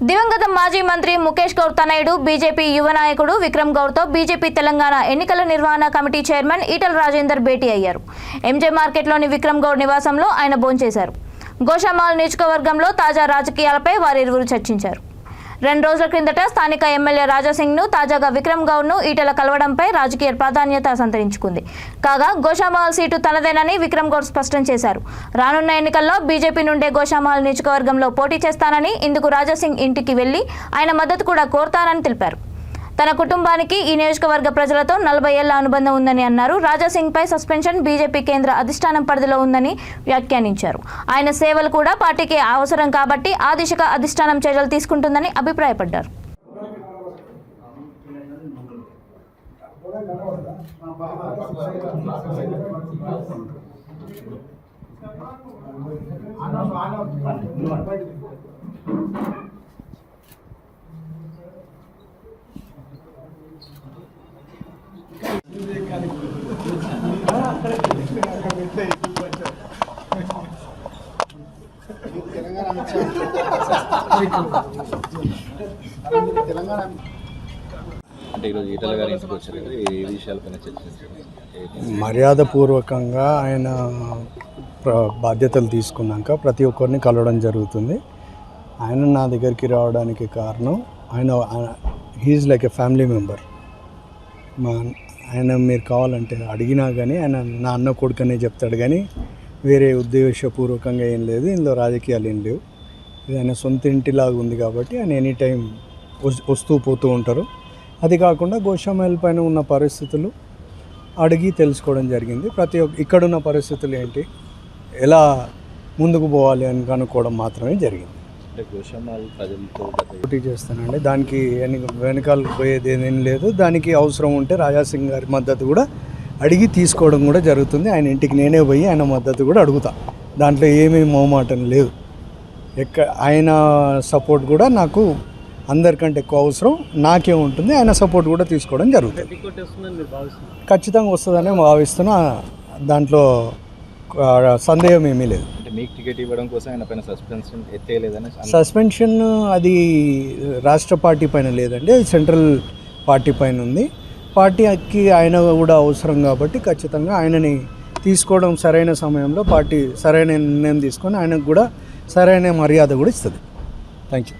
దివంగత మాజీ మంత్రి ముఖేష్ గౌడ్ తనయుడు బీజేపీ యువ నాయకుడు విక్రమ్ గౌడ్తో బీజేపీ తెలంగాణ ఎన్నికల నిర్వహణ కమిటీ చైర్మన్ ఈటల రాజేందర్ భేటీ అయ్యారు. ఎంజే మార్కెట్లోని విక్రమ్ గౌడ్ నివాసంలో ఆయన భోంచేశారు. గోషామాల్ నియోజకవర్గంలో తాజా రాజకీయాలపై వారిరువురు చర్చించారు. 2 రోజుల క్రిందట స్థానిక ఎమ్మెల్యే రాజాసింగ్ను తాజాగా విక్రమ్ గౌడ్ను ఈటల కలవడంపై రాజకీయ ప్రాధాన్యత సంతరించుకుంది. కాగా గోషామాల్ సీటు తనదేనని విక్రమ్ గౌడ్ స్పష్టం చేశారు. రానున్న ఎన్నికల్లో బీజేపీ నుండే గోషామాల్ నియోజకవర్గంలో పోటీ చేస్తానని, ఇందుకు రాజాసింగ్ ఇంటికి వెళ్లి ఆయన మద్దతు కూడా కోరతానని తెలిపారు. తన కుటుంబానికి ఈ నియోజకవర్గ ప్రజలతో 40 ఏళ్ల అనుబంధం ఉందని అన్నారు. రాజాసింగ్పై సస్పెన్షన్ బీజేపీ కేంద్ర అధిష్టానం పరిధిలో ఉందని వ్యాఖ్యానించారు. ఆయన సేవలు కూడా పార్టీకి అవసరం కాబట్టి ఆ దిశగా అధిష్టానం చర్యలు తీసుకుంటుందని అభిప్రాయపడ్డారు. మర్యాదపూర్వకంగా ఆయన బాధ్యతలు తీసుకున్నాక ప్రతి ఒక్కరిని కలవడం జరుగుతుంది. ఆయన నా దగ్గరికి రావడానికి కారణం he's like a family member. ఆయన మీరు కావాలంటే అడిగినా కానీ ఆయన నా అన్న కొడుకనే చెప్తాడు, కానీ వేరే ఉద్దేశపూర్వకంగా ఏం లేదు, ఇందులో రాజకీయాలు ఏం లేవు. ఇది ఆయన సొంత ఇంటిలాగా ఉంది కాబట్టి ఆయన ఎనీ టైం వస్తూ పోతూ ఉంటారు. అది కాకుండా గోషామాల్ పైన ఉన్న పరిస్థితులు అడిగి తెలుసుకోవడం జరిగింది. ఇక్కడున్న పరిస్థితులు ఏంటి, ఎలా ముందుకు పోవాలి అని కనుక్కోవడం మాత్రమే జరిగింది. పోటీ చేస్తానండి, దానికి వెనకాలకు పోయేది ఏం లేదు. దానికి అవసరం ఉంటే రాజాసింగ్ గారి మద్దతు కూడా అడిగి తీసుకోవడం కూడా జరుగుతుంది. ఆయన ఇంటికి నేనే పోయి ఆయన మద్దతు కూడా అడుగుతా. దాంట్లో ఏమీ మొహమాటం లేదు. ఆయన సపోర్ట్ కూడా నాకు అందరికంటే ఎక్కువ అవసరం నాకే ఉంటుంది. ఆయన సపోర్ట్ కూడా తీసుకోవడం జరుగుతుంది. ఖచ్చితంగా వస్తుందని భావిస్తున్నా. దాంట్లో సందేహం ఏమీ లేదు. మీకు టికెట్ ఇవ్వడం కోసం ఆయన పైన సస్పెన్షన్ అది రాష్ట్ర పార్టీ పైన లేదండి, అది సెంట్రల్ పార్టీ పైన ఉంది. పార్టీకి ఆయన కూడా అవసరం కాబట్టి ఖచ్చితంగా ఆయనని తీసుకోవడం సరైన సమయంలో పార్టీ సరైన నిర్ణయం తీసుకొని ఆయనకు కూడా సరైన మర్యాద కూడా ఇస్తుంది. Thank you.